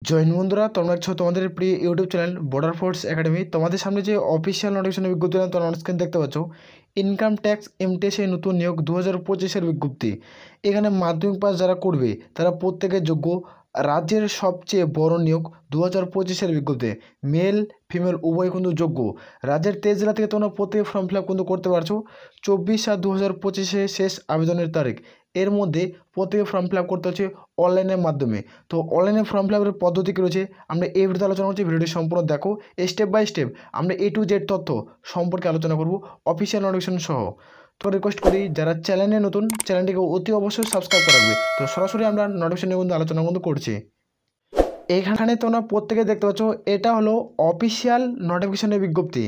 Join বন্ধুরা, তোমরা হচ্ছে তোমাদের প্রিয় YouTube channel border force academy. তোমাদের সামনে যে অফিসিয়াল নোটিফিকেশনের বিজ্ঞপ্তি তোমরা অন স্ক্রিন দেখতে পাচ্ছ, ইনকাম ট্যাক্স এমটিএসে নতুন নিয়োগ 2025-এর বিজ্ঞপ্তি। এখানে মাধ্যমিক পাস যারা করবে তারা প্রত্যেকের যোগ্য। রাজ্যের সবচেয়ে বড় নিয়োগ 2025-এর বিজ্ঞপ্তি, মেল ফিমেল উভয় কিন্তু যোগ্য। রাজ্যের 23 জেলা থেকে তোমরা প্রত্যেকে ফর্ম ফিল আপ কিন্তু করতে পারছো। 24/7/2025 শেষ আবেদনের তারিখ। এর মধ্যে প্রত্যেকে ফর্ম ফিল আপ করতে হচ্ছে অনলাইনের মাধ্যমে। তো অনলাইনে ফর্ম ফিল আপের পদ্ধতি কী রয়েছে আমরা এই ভিডিওতে আলোচনা করছি। ভিডিওটি সম্পূর্ণ দেখো, স্টেপ বাই স্টেপ আমরা A to Z তথ্য সম্পর্কে আলোচনা করব অফিসিয়াল নোটিফিকেশন সহ। তো রিকোয়েস্ট করি যারা চ্যানেলে নতুন, চ্যানেলটিকে অতি অবশ্যই সাবস্ক্রাইব করে রাখবে। তো সরাসরি আমরা নোটিফিকেশন নিয়ে কিন্তু আলোচনা কিন্তু করছি। এখানে তোমরা প্রত্যেকে দেখতে পাচ্ছ, এটা হলো অফিসিয়াল নোটিফিকেশনের বিজ্ঞপ্তি।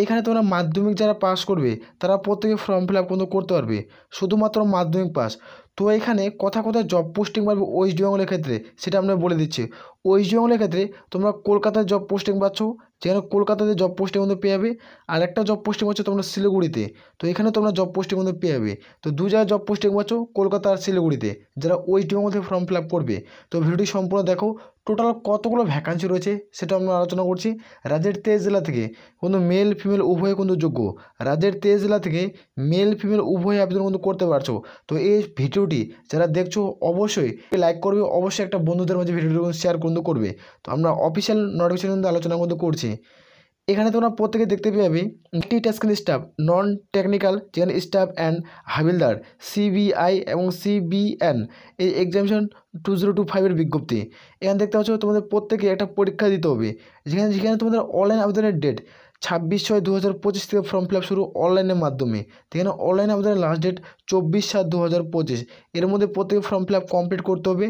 এখানে তোমরা মাধ্যমিক যারা পাস করবে তারা প্রত্যেকে ফর্ম ফিল আপ কিন্তু করতে পারবে, শুধুমাত্র মাধ্যমিক পাস। তো এখানে কোথায় জব পোস্টিং পাবে ওয়েস্ট বেঙ্গলের ক্ষেত্রে সেটা আমরা বলে দিচ্ছি। ওয়েস্ট বেঙ্গলের ক্ষেত্রে তোমরা কলকাতায় জব পোস্টিং পাচ্ছ, যেখানে কলকাতাতে জব পোস্টিং কিন্তু পেয়ে যাবে। আর একটা জব পোস্টিং হচ্ছে তোমরা শিলিগুড়িতে, তো এখানে তোমরা জব পোস্টিং কিন্তু পেয়ে যাবে। তো দু জায়গায় জব পোস্টিং পাচ্ছ, কলকাতা আর শিলিগুড়িতে, যারা ওয়েস্ট বেঙ্গল থেকে ফর্ম ফিল আপ করবে। তো ভিডিওটি সম্পূর্ণ দেখো, টোটাল কতগুলো ভ্যাকান্সি রয়েছে সেটা আমরা আলোচনা করছি। রাজ্যের 23 জেলা থেকে কিন্তু মেল ফিমেল উভয় কিন্তু যোগ্য। রাজ্যের 23 জেলা থেকে মেল ফিমেল উভয় আবেদন কিন্তু করতে পারছো। তো এই ভিডিওটি যারা দেখছো অবশ্যই লাইক করবে, অবশ্যই একটা বন্ধুদের মাঝে ভিডিওটি শেয়ার কিন্তু করবে। তো আমরা অফিসিয়াল নোটিফিকেশন কিন্তু আলোচনা কিন্তু করছি। এখানে তোমরা প্রত্যেকে দেখতে পেয়ে multi tasking staff, non technical যেখানে স্টাফ অ্যান্ড হাবিলদার, সিবিআই এবং সিবিএন এই এক্সামিনেশন 2025-এর বিজ্ঞপ্তি। এখানে দেখতে পাচ্ছ তোমাদের প্রত্যেকে একটা পরীক্ষা দিতে হবে, যেখানে যেখানে তোমাদের অনলাইন আবেদনের ডেট 26/6/2025 থেকে ফর্ম ফিল আপ শুরু অনলাইনের মাধ্যমে। যেখানে অনলাইন আবেদনের লাস্ট ডেট 24/7/2025। এর মধ্যে প্রত্যেকে ফর্ম ফিল আপ কমপ্লিট করতে হবে।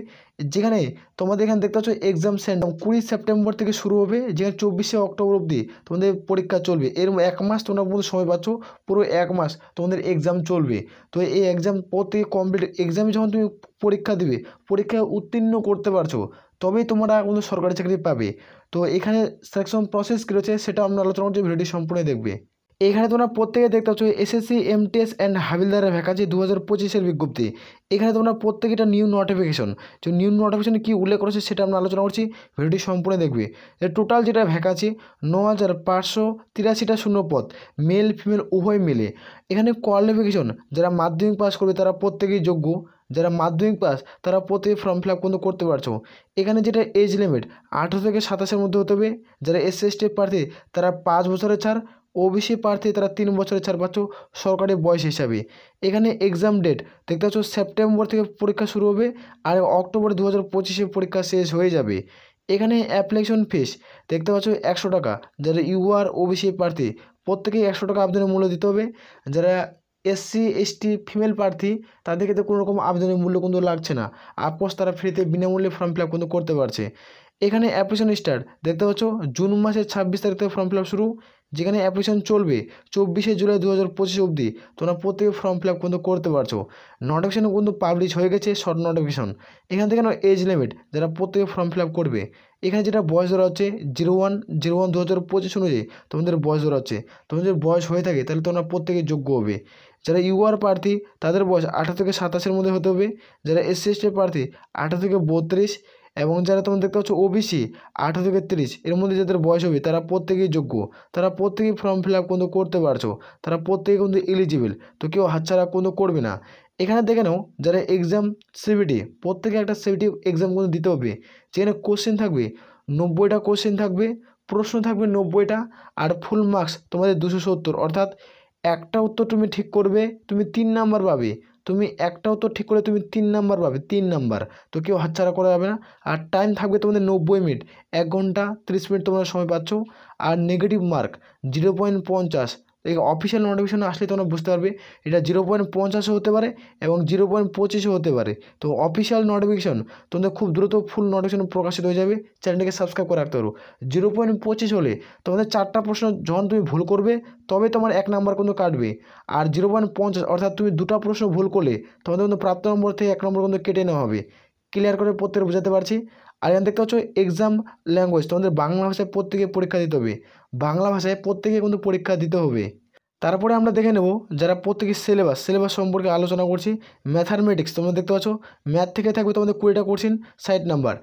যেখানে তোমাদের এখানে দেখতে পাচ্ছ এক্সাম সেন্টার 20 সেপ্টেম্বর থেকে শুরু হবে, যেখানে 24শে অক্টোবর অবধি তোমাদের পরীক্ষা চলবে। এর 1 মাস তোমরা কিন্তু সময় পাচ্ছ, পুরো 1 মাস তোমাদের এক্সাম চলবে। তো এই এক্সাম প্রত্যেকে কমপ্লিট, এক্সামে যখন তুমি পরীক্ষা দিবে, পরীক্ষায় উত্তীর্ণ করতে পারছো তবেই তোমরা কিন্তু সরকারি চাকরি পাবে। তো এখানে সিলেকশন প্রসেস কী রয়েছে সেটা আমরা আলোচনা করছি, ভিডিওটি সম্পূর্ণ দেখবে। এখানে তোমরা প্রত্যেকে দেখতে পাচ্ছ এসএসসি এমটিএস অ্যান্ড হাবিলদারের ভ্যাকান্সি 2025-এর বিজ্ঞপ্তি। এখানে তোমরা প্রত্যেকটা নিউ নোটিফিকেশন, যে নিউ নোটিফিকেশনে কী উল্লেখ করেছে সেটা আমরা আলোচনা করছি, ভিডিওটি সম্পূর্ণ দেখবে। এর টোটাল যেটা ভ্যাকান্সি 9,583টা শূন্য পদ, মেল ফিমেল উভয় মিলে। এখানে কোয়ালিফিকেশন যারা মাধ্যমিক পাস করবে তারা প্রত্যেকেই যোগ্য। যারা মাধ্যমিক পাস তারা প্রত্যেকে ফর্ম ফিল আপ কিন্তু করতে পারছো। এখানে যেটা এজ লিমিট 18 থেকে 27-এর মধ্যে হতে হবে। যারা এসসি এসটি প্রার্থী তারা 5 বছরের ছাড়, ওবিসি প্রার্থী তারা 3 বছরের ছাড় পাচ্ছ সরকারি বয়স হিসাবে। এখানে এক্সাম ডেট দেখতে পাচ্ছ সেপ্টেম্বর থেকে পরীক্ষা শুরু হবে, আর অক্টোবর 2025-এ পরীক্ষা শেষ হয়ে যাবে। এখানে অ্যাপ্লিকেশন ফিস দেখতে পাচ্ছ 100 টাকা। যারা ইউআর ওবিসি প্রার্থী প্রত্যেকেই 100 টাকা আবেদনের মূল্য দিতে হবে। যারা এসসি এসটি ফিমেল প্রার্থী তাদের ক্ষেত্রে কোনো রকম আবেদনের মূল্য কিন্তু লাগছে না, আপোস তারা ফ্রিতে বিনামূল্যে ফর্ম ফিল আপ কিন্তু করতে পারছে। এখানে অ্যাপ্লিকেশন স্টার্ট দেখতে পাচ্ছ জুন মাসের 26 তারিখ থেকে ফর্ম ফিল আপ শুরু, যেখানে অ্যাপ্লিকেশন চলবে 24শে জুলাই 2025 অবধি। তোমরা প্রত্যেকে ফর্ম ফিল আপ কিন্তু করতে পারছো। নোটিফিকেশন কিন্তু পাবলিশ হয়ে গেছে, শর্ট নোটিফিকেশন। এখান থেকে এজ লিমিট যারা প্রত্যেকে ফর্ম ফিল আপ করবে, এখানে যেটা বয়স ধরা হচ্ছে 01/01/2025 অনুযায়ী তোমাদের বয়স ধরা হচ্ছে। তোমাদের বয়স হয়ে থাকে তাহলে তোমরা প্রত্যেকে যোগ্য হবে। যারা ইউআর প্রার্থী তাদের বয়স 18 থেকে 27-এর মধ্যে হতে হবে। যারা এসসি এসটি প্রার্থী 18 থেকে 32, এবং যারা তোমরা দেখতে পাচ্ছ ওবিসি 18 থেকে 30 এর মধ্যে যাদের বয়স হবে তারা প্রত্যেকেই যোগ্য। তারা প্রত্যেকেই ফর্ম ফিল আপ কিন্তু করতে পারছো, তারা প্রত্যেকে কিন্তু এলিজিবল। তো কেউ হাতছাড়া কিন্তু করবে না। এখানে দেখে নাও যারা এক্সাম সিবিটি, প্রত্যেকে একটা সিবিটি এক্সাম কিন্তু দিতে হবে, যেখানে কোশ্চেন থাকবে 90টা কোশ্চেন থাকবে, প্রশ্ন থাকবে 90টা, আর ফুল মার্কস তোমাদের 270। অর্থাৎ একটা উত্তর তুমি ঠিক করবে তুমি 3 নাম্বার পাবে, তুমি একটা উত্তর ঠিক করলে তুমি 3 নাম্বার পাবে, 3 নাম্বার। তো কেউ হাতছাড়া করা যাবে না। আর টাইম থাকবে তোমাদের 90 মিনিট, 1 ঘন্টা 30 মিনিট তোমরা সময় পাচ্ছ। আর নেগেটিভ মার্ক 0.50। এই অফিসিয়াল নোটিফিকেশন আসলে তোমরা বুঝতে পারবে এটা 0.50 হতে পারে এবং 0.25 হতে পারে। তো অফিসিয়াল নোটিফিকেশন তোমাদের খুব দ্রুত ফুল নোটিফিকেশন প্রকাশিত হয়ে যাবে, চ্যানেলটিকে সাবস্ক্রাইব করে রাখতে পারো। 0.25 হলে তোমাদের 4টা প্রশ্ন যখন তুমি ভুল করবে তবে তোমার 1 নাম্বার কিন্তু কাটবে। আর 0.50 অর্থাৎ তুমি 2টা প্রশ্ন ভুল করলে তোমাদের কিন্তু প্রাপ্ত নম্বর থেকে 1 নম্বর কিন্তু কেটে নেওয়া হবে। ক্লিয়ার করে প্রত্যেকে বোঝাতে পারছি। আর এখানে দেখতে পাচ্ছ এক্সাম ল্যাঙ্গুয়েজ তোমাদের বাংলা ভাষায় প্রত্যেকে পরীক্ষা দিতে হবে, বাংলা ভাষায় প্রত্যেকে কিন্তু পরীক্ষা দিতে হবে। তারপরে আমরা দেখে নেব যারা প্রত্যেকে সিলেবাস সম্পর্কে আলোচনা করছি। ম্যাথামেটিক্স তোমরা দেখতে পাচ্ছ ম্যাথ থেকে থাকবে তোমাদের 20টা কোশ্চেন, 60 নাম্বার।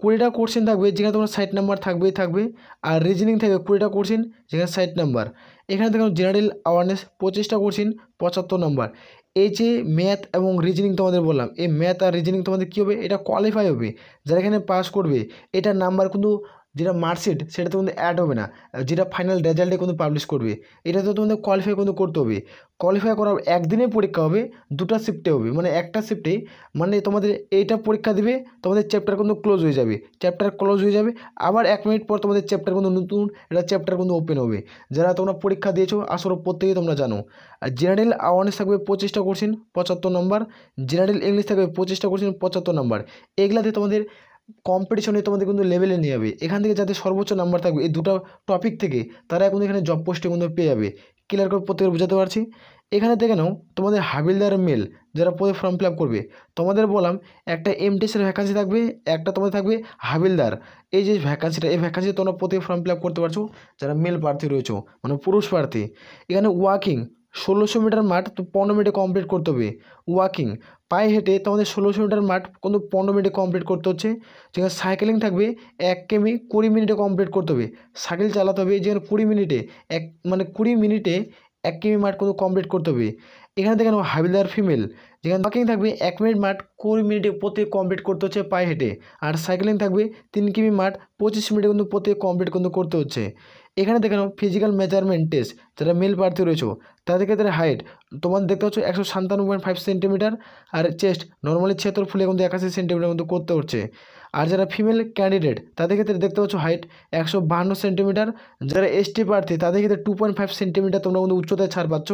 20টা কোশ্চেন থাকবে যেখানে তোমার 60 নাম্বার থাকবে। আর রিজনিং থাকবে 20টা কোশ্চেন যেখানে 60 নাম্বার। এখানে দেখো জেনারেল অ্যাওয়ারনেস 25টা কোশ্চেন 75 নাম্বার। এই যে ম্যাথ এবং রিজনিং তোমাদের বললাম, এই ম্যাথ আর রিজনিং তোমাদের কী হবে, এটা কোয়ালিফাই হবে। যারা এখানে পাস করবে এটার নাম্বার কিন্তু যেটা মার্কশিট সেটা তো কিন্তু অ্যাড হবে না, যেটা ফাইনাল রেজাল্টে কিন্তু পাবলিশ করবে। এটা তো তোমাদের কোয়ালিফাই কিন্তু করতে হবে। কোয়ালিফাই করার একদিনে পরীক্ষা হবে, 2টা শিফটে হবে, মানে একটা শিফটে মানে তোমাদের এইটা পরীক্ষা দিবে, তোমাদের চ্যাপ্টার কিন্তু ক্লোজ হয়ে যাবে, আবার 1 মিনিট পর তোমাদের চ্যাপ্টার কিন্তু নতুন এটা চ্যাপ্টার কিন্তু ওপেন হবে। যারা তোমরা পরীক্ষা দিয়েছো আসলে প্রত্যেকেই তোমরা জানো। আর জেনারেল অ্যাওয়ারনেস থাকবে 25টা কোশ্চেন 75 নম্বর, জেনারেল ইংলিশ থাকবে 25টা কোশ্চেন 75 নম্বর। এগুলাতে তোমাদের কম্পিটিশনে তোমাদের কিন্তু লেভেলে নিয়ে যাবে। এখান থেকে যাদের সর্বোচ্চ নাম্বার থাকবে এই দুটো টপিক থেকে, তারা কিন্তু এখানে জব পোস্টে কিন্তু পেয়ে যাবে। ক্লিয়ার করে প্রত্যেকের বোঝাতে পারছি। এখানে দেখে নাও তোমাদের হাবিলদার মেল যারা পদে ফর্ম ফিল আপ করবে, তোমাদের বললাম একটা এমটিএসের ভ্যাকান্সি থাকবে, একটা তোমাদের থাকবে হাবিলদার। এই যে ভ্যাকান্সিটা, এই ভ্যাকান্সি তোমরা প্রত্যেকে ফর্ম ফিল আপ করতে পারছো যারা মেল প্রার্থী রয়েছে, মানে পুরুষ প্রার্থী। এখানে ওয়াকিং 1600 মিটার মাঠ তো 15 মিনিটে কমপ্লিট করতে হবে। ওয়াকিং পায়ে হেঁটে তোমাদের 1600 মিটার মাঠ কিন্তু 15 মিনিটে কমপ্লিট করতে হচ্ছে। যেখানে সাইকেলিং থাকবে 1 কিমি 20 মিনিটে কমপ্লিট করতে হবে। সাইকেল চালাতে হবে যেখানে 20 মিনিটে 20 মিনিটে 1 কিমি মাঠ কিন্তু কমপ্লিট করতে হবে। এখানে দেখেন হাবিলদার ফিমেল, যেখানে ওয়াকিং থাকবে 1 মিনিট মাঠ 20 মিনিটে প্রত্যেক কমপ্লিট করতে হচ্ছে পায়ে হেঁটে। আর সাইকেলিং থাকবে 3 কিমি মাঠ 25 মিনিটে কিন্তু প্রত্যেক কমপ্লিট কিন্তু করতে হচ্ছে। এখানে দেখে নাও ফিজিক্যাল মেজারমেন্ট টেস্ট, যারা মেল প্রার্থী রয়েছে তাদের ক্ষেত্রে হাইট তোমাদের দেখতে পাচ্ছ 157.5 সেন্টিমিটার, আর চেস্ট নর্মালি 76 ফুলে কিন্তু 81 সেন্টিমিটার কিন্তু করতে হচ্ছে। আর যারা ফিমেল ক্যান্ডিডেট তাদের ক্ষেত্রে দেখতে পাচ্ছ হাইট 152 সেন্টিমিটার। যারা এসটি প্রার্থী তাদের ক্ষেত্রে 2.5 সেন্টিমিটার তোমরা কিন্তু উচ্চতায় ছাড় পাচ্ছ।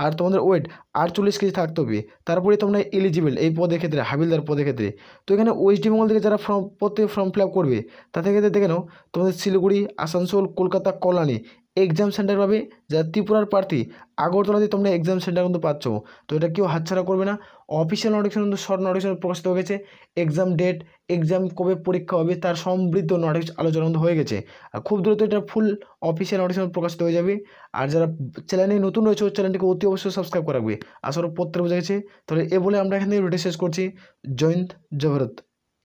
আর তোমাদের ওয়েট 48 কেজি থাকতে হবে, তারপরে তোমরা এলিজিবল এই পদের ক্ষেত্রে, হাবিলদার পদের ক্ষেত্রে। তো এখানে ওয়েস্ট বেঙ্গল থেকে যারা প্রত্যেকে ফর্ম ফিল আপ করবে তাদের ক্ষেত্রে দেখে নাও তোমাদের শিলিগুড়ি, আসানসোল, কলকাতা, কল্যাণী এক্সাম সেন্টার পাবে। যারা ত্রিপুরার প্রার্থী আগরতলাতে তোমরা এক্সাম সেন্টার কিন্তু পাচ্ছ। তো এটা কেউ হাতছাড়া করবে না। অফিসিয়াল নোটিফিকেশন কিন্তু শর্ট নোটিফিকেশন প্রকাশিত হয়ে গেছে। এক্সাম ডেট, এক্সাম কবে পরীক্ষা হবে তার সমৃদ্ধ নোটিফিকেশন আলোচনা কিন্তু হয়ে গেছে। আর খুব দ্রুত এটা ফুল অফিসিয়াল নোটিফিকেশন প্রকাশিত হয়ে যাবে। আর যারা চ্যানেলে নতুন রয়েছে চ্যানেলটিকে অতি অবশ্যই সাবস্ক্রাইব করে রাখবে। আসলে প্রত্যেক বোঝা গেছে। তাহলে এ বলে আমরা এখান থেকে ভিডিও শেষ করছি। জয় হিন্দ, জয় ভারত।